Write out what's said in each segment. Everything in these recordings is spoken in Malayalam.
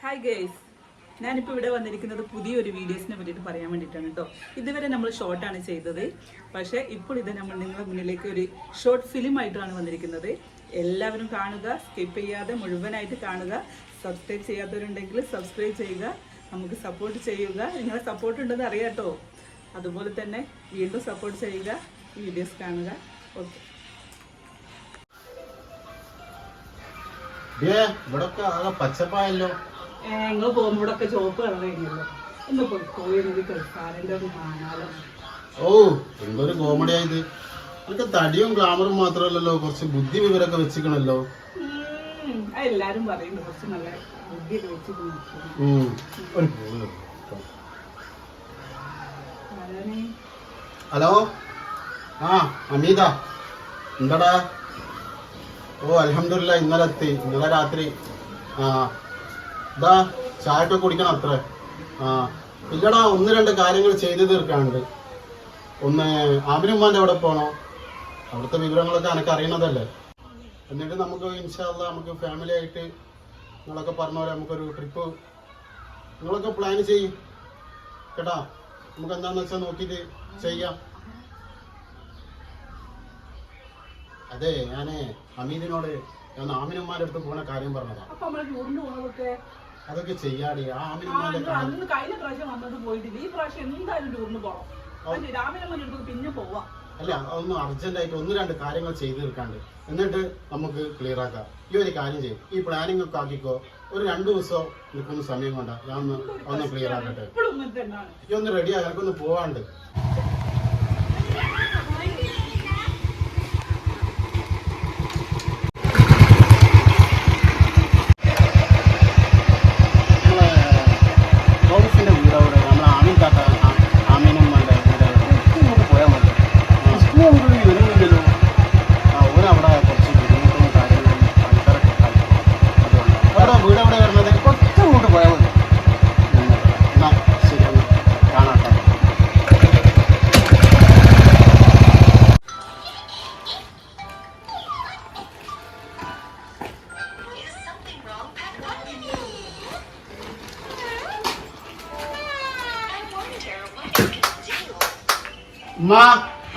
ഹായ് ഗേയ്സ്, ഞാനിപ്പോൾ ഇവിടെ വന്നിരിക്കുന്നത് പുതിയൊരു വീഡിയോസിനെ പറ്റിയിട്ട് പറയാൻ വേണ്ടിയിട്ടാണ് കേട്ടോ. ഇതുവരെ നമ്മൾ ഷോർട്ടാണ് ചെയ്തത്, പക്ഷേ ഇപ്പോൾ ഇത് നമ്മൾ നിങ്ങളുടെ മുന്നിലേക്ക് ഒരു ഷോർട്ട് ഫിലിം ആയിട്ടാണ് വന്നിരിക്കുന്നത്. എല്ലാവരും കാണുക, സ്കിപ്പ് ചെയ്യാതെ മുഴുവനായിട്ട് കാണുക. സബ്സ്ക്രൈബ് ചെയ്യാത്തവരുണ്ടെങ്കിൽ സബ്സ്ക്രൈബ് ചെയ്യുക, നമുക്ക് സപ്പോർട്ട് ചെയ്യുക. നിങ്ങളെ സപ്പോർട്ട് ഉണ്ടെന്ന് അറിയാം കേട്ടോ. അതുപോലെ തന്നെ വീണ്ടും സപ്പോർട്ട് ചെയ്യുക, വീഡിയോസ് കാണുക. ഓക്കെ, പച്ചപ്പായല്ലോ. നിങ്ങൾ പോകുമ്പോഴൊക്കെ ചോപ്പ് കളറിയല്ലോ. ഒന്ന് പോയിരുന്നത് കേൾക്കാറിന്റെ ഒരു കാണാലോ. ഓ, എന്തൊരു കോമഡി ആയത്. എനിക്ക് തടിയും ഗ്ലാമറും മാത്രമല്ലല്ലോ, കുറച്ച് ബുദ്ധി വിവരമൊക്കെ വെച്ചിക്കണല്ലോ. എല്ലാരും പറയുന്നു കുറച്ച് നല്ല ബുദ്ധിയൊക്കെ വെച്ചിട്ടുണ്ട്. ഹലോ, ആ അമീത, എന്താടാ? ഓ അൽഹംദുലില്ലാ, ഇന്നലെ എത്തി. ഇന്നലെ രാത്രി. ആ ഇതാ ചായയൊക്കെ കുടിക്കണം അത്ര. ആ ഇല്ലടാ, ഒന്ന് രണ്ട് കാര്യങ്ങൾ ചെയ്തു തീർക്കാനുണ്ട്. ഒന്ന് ആമിനുമ്മാൻ്റെ അവിടെ പോകണം. അവിടുത്തെ വിവരങ്ങളൊക്കെ എനിക്ക് അറിയണതല്ലേ. എന്നിട്ട് നമുക്ക് ഇൻഷാ അല്ലാഹ് നമുക്ക് ഫാമിലി ആയിട്ട് നിങ്ങളൊക്കെ പറഞ്ഞ പോലെ നമുക്കൊരു ട്രിപ്പ് നിങ്ങളൊക്കെ പ്ലാൻ ചെയ്യും കേട്ടാ. നമുക്ക് എന്താണെന്ന് വെച്ചാൽ നോക്കിയിട്ട് ചെയ്യാം. അതെ, ഞാനേ ഹമീദിനോട് ഞാൻ ആമിനുമ്മാൻ്റെ അടുത്ത് പോകുന്ന കാര്യം പറഞ്ഞതാ. അതൊക്കെ ചെയ്യാടി. ആ ആമിനുമ്മാൻ്റെ കഴിഞ്ഞ പ്രാവശ്യം വന്നത് പോയിട്ടില്ല, ഈ പ്രാവശ്യം എന്തായാലും ടൂറിന് പോകണം. രാമിനമ്മൻ്റെ അടുത്ത് പിന്നെ പോവാം. അല്ല, അതൊന്നും അർജന്റായിട്ട് ഒന്ന് രണ്ട് കാര്യങ്ങൾ ചെയ്തു തീർക്കാണ്ട് എന്നിട്ട് നമുക്ക് ക്ലിയർ ആക്കാം. ഈ ഒരു കാര്യം ചെയ്യും, ഈ പ്ലാനിങ് ഒക്കെ ആക്കിക്കോ. ഒരു 2 ദിവസം നിൽക്കുന്ന സമയം കൊണ്ടാ ഞാൻ ഒന്ന് ക്ലിയർ ആക്കട്ടെ. ഈ ഒന്ന് റെഡി ആക്കാം, എനിക്കൊന്ന് പോവാണ്ട്.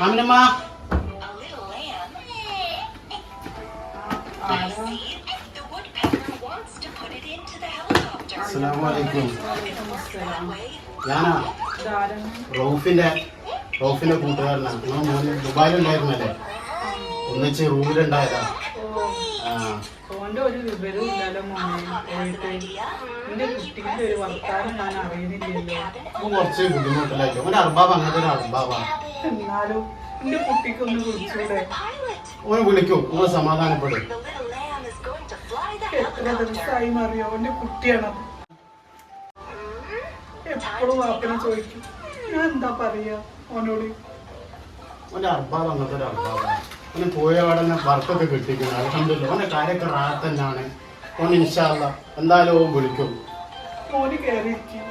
ആമിനമ്മ, അസ്സലാമലൈക്കും. ഞാനാ റൌഫിന്റെ കൂട്ടുകാരനാണ്. നിങ്ങൾ മോന് ദുബായിലുണ്ടായിരുന്നല്ലേ, ഒന്നിച്ച് റൂമിലുണ്ടായതാ. ഒരു വിവരവും ഇല്ലല്ലോ മോനെ. എന്റെ കുട്ടിയുടെ ഒരു വർത്താനം ഞാൻ അറിയുന്നില്ലല്ലോ. കുറച്ച് ബുദ്ധിമുട്ടിലായിരിക്കും. അവന്റെ അർബാബ് അങ്ങനത്തെ ഒരു അർബാബാ. എന്നാലും എന്റെ കുട്ടിക്കൊന്ന് വിളിച്ചൂടെ? ഓന് വിളിക്കും, നിങ്ങൾ സമാധാനപ്പെടും. എത്ര ദിവസമായി അറിയോ, എന്റെ കുട്ടിയാണത്. എപ്പോഴും വാപ്പനെ ചോദിക്കും, ഞാൻ എന്താ പറയാ ഓനോട്? ഓന്റെ അർബാബ് അങ്ങനത്തെ ഒരു അർബാബാ. ഓന് പോയ പാടന്നെ വർക്കൊക്കെ കിട്ടിക്കുന്നു. അൽഹംദുലില്ലാ, ഓന്റെ കാര്യമൊക്കെ റാഹത്ത് തന്നെയാണ്. ഓൻ ഇൻഷാ അല്ലാഹ് എന്തായാലും ഓൻ വിളിക്കും. മോന് കയറിയിരിക്കും.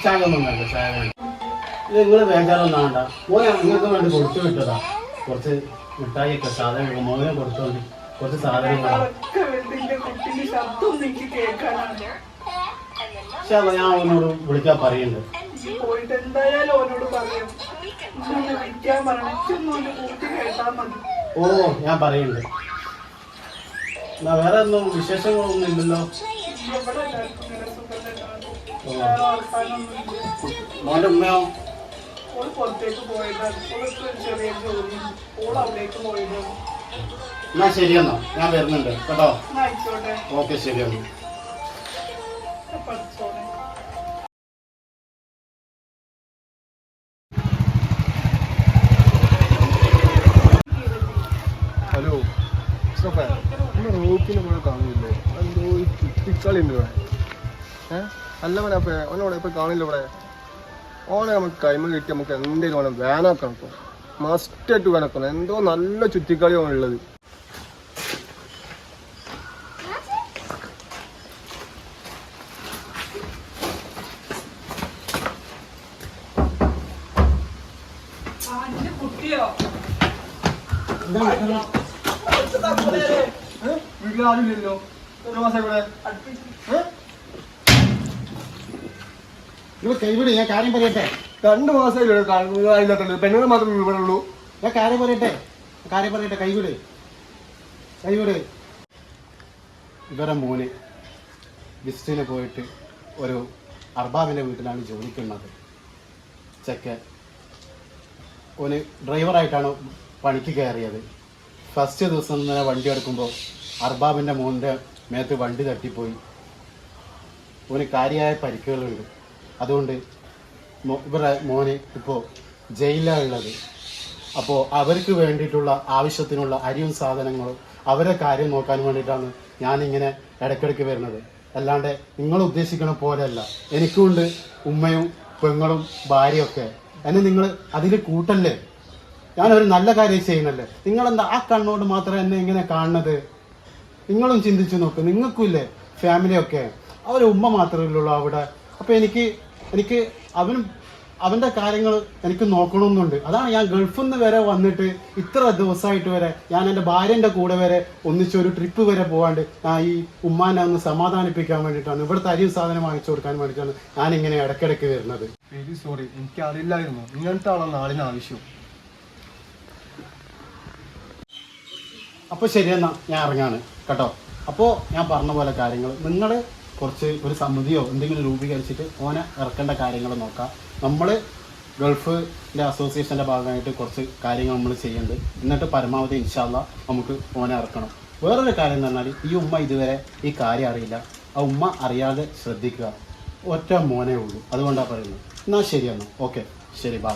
ചായ ഒന്നും വേണ്ട, ചായ വേണ്ട. ഇത് നിങ്ങൾ ബേജാറൊന്നും വേണ്ട. മോനെ നിങ്ങൾക്ക് വേണ്ടി കൊടുത്തു വിട്ടതാ. കുറച്ച് മിഠായിയൊക്കെ സാധനങ്ങളൊക്കെ മോനെ കൊടുത്തോണ്ട് കുറച്ച് സാധനങ്ങളാണ്. ഞാൻ അവനോട് വിളിക്കാൻ പറയുന്നുണ്ട്. ഓ, ഞാൻ പറയുന്നുണ്ട്. എന്നാ വേറെ ഒന്നും വിശേഷങ്ങളൊന്നും ഇല്ലല്ലോ. മോന്റെ ഉമ്മയോ? എന്നാ ശരിയെന്നോ, ഞാൻ വരുന്നുണ്ട് കേട്ടോ. ഓക്കെ, ശരിയെന്നോ. ഹലോ റോപ്പിനെ പോലെ കാണില്ലേ? എന്തോ ചുറ്റിക്കളി ഉണ്ട് ഇവിടെ. അല്ല മോനപ്പേ, ഓനോടെ ഇപ്പൊ കാണില്ല ഇവിടെ. ഓനെ നമുക്ക് കൈമ കിട്ടി നമുക്ക് എന്തെങ്കിലും ഓനെ വേനാക്കണം. ഇപ്പോൾ മസ്റ്റായിട്ട് വേനക്കണം. എന്തോ നല്ല ചുറ്റിക്കളിയാണ് ഉള്ളത്. വീട്ടിൽ ആരുമില്ലല്ലോ, എത്ര മാസം ഇവിടെ? നിങ്ങൾ കൈവിട്, ഞാൻ കാര്യം പറയട്ടെ. 2 മാസമായില്ലേ പെണ്ണുങ്ങൾ മാത്രമേ ഇവിടെ ഉള്ളൂ. ഞാൻ കാര്യം പറയട്ടെ, കൈവിട്. ഇവരെ മോന് വിസിറ്റിന് പോയിട്ട് ഒരു അർബാബിൻ്റെ വീട്ടിലാണ് ജോലിക്കുന്നത്. ചെക്കൻ ഓന് ഡ്രൈവറായിട്ടാണ് പണിക്ക് കയറിയത്. ഫസ്റ്റ് ദിവസം തന്നെ വണ്ടി എടുക്കുമ്പോൾ അർബാബിൻ്റെ മോൻ്റെ മേത്ത് വണ്ടി തട്ടിപ്പോയി. ഓന് കാര്യമായ പരിക്കുകളുണ്ട്. അതുകൊണ്ട് ഇവരുടെ മോന് ഇപ്പോൾ ജയിലിലാണ് ഉള്ളത്. അപ്പോൾ അവർക്ക് വേണ്ടിയിട്ടുള്ള ആവശ്യത്തിനുള്ള അരിയും സാധനങ്ങളും അവരെ കാര്യം നോക്കാൻ വേണ്ടിയിട്ടാണ് ഞാനിങ്ങനെ ഇടയ്ക്കിടയ്ക്ക് വരുന്നത്. അല്ലാണ്ട് നിങ്ങൾ ഉദ്ദേശിക്കണ പോലെയല്ല. എനിക്കുണ്ട് ഉമ്മയും പെങ്ങളും ഭാര്യയൊക്കെ. എന്നെ നിങ്ങൾ അതിൽ കൂട്ടല്ലേ. ഞാനൊരു നല്ല കാര്യം ചെയ്യുന്നല്ലേ. നിങ്ങളെന്താ ആ കണ്ണോട് മാത്രം എന്നെ ഇങ്ങനെ കാണുന്നത്? നിങ്ങളും ചിന്തിച്ചു നോക്ക്. നിങ്ങൾക്കില്ലേ ഫാമിലിയൊക്കെ? അവരെ ഉമ്മ മാത്രമേ ഉള്ളൂ അവിടെ. അപ്പോൾ എനിക്ക് അവൻ്റെ കാര്യങ്ങൾ എനിക്ക് നോക്കണമെന്നുണ്ട്. അതാണ് ഞാൻ ഗൾഫിൽ നിന്ന് വരെ വന്നിട്ട് ഇത്ര ദിവസമായിട്ട് വരെ ഞാൻ എൻ്റെ ഭാര്യൻ്റെ കൂടെ വരെ ഒന്നിച്ചൊരു ട്രിപ്പ് വരെ പോകാണ്ട് ഞാൻ ഈ ഉമ്മാനെ ഒന്ന് സമാധാനിപ്പിക്കാൻ വേണ്ടിയിട്ടാണ്, ഇവിടുത്തെ അരിയും സാധനം വാങ്ങിച്ചു കൊടുക്കാൻ വേണ്ടിയിട്ടാണ് ഞാനിങ്ങനെ ഇടയ്ക്കിടയ്ക്ക് വരുന്നത്. വെരി സോറി, എനിക്ക് അറിയില്ലായിരുന്നു ഇങ്ങനത്തെ ആളാണ് നാടിന് ആവശ്യം. അപ്പോൾ ശരിയെന്നാ ഞാൻ ഇറങ്ങാണ് കേട്ടോ. അപ്പോൾ ഞാൻ പറഞ്ഞ പോലെ കാര്യങ്ങൾ നിങ്ങൾ കുറച്ച് ഒരു സമിതിയോ എന്തെങ്കിലും രൂപീകരിച്ചിട്ട് ഓനെ ഇറക്കേണ്ട കാര്യങ്ങൾ നോക്കാം. നമ്മൾ ഗൾഫിൻ്റെ അസോസിയേഷൻ്റെ ഭാഗമായിട്ട് കുറച്ച് കാര്യങ്ങൾ നമ്മൾ ചെയ്യുന്നുണ്ട്. എന്നിട്ട് പരമാവധി ഇൻഷാ അല്ലാഹ് നമുക്ക് ഓനെ ഇറക്കണം. വേറൊരു കാര്യം എന്ന് പറഞ്ഞാൽ ഈ ഉമ്മ ഇതുവരെ ഈ കാര്യം അറിയില്ല. ആ ഉമ്മ അറിയാതെ ശ്രദ്ധിക്കുക. ഒറ്റ മോനേ ഉള്ളൂ, അതുകൊണ്ടാണ് പറയുന്നത്. എന്നാൽ ശരിയെന്നാ, ഓക്കെ, ശരി, ബൈ.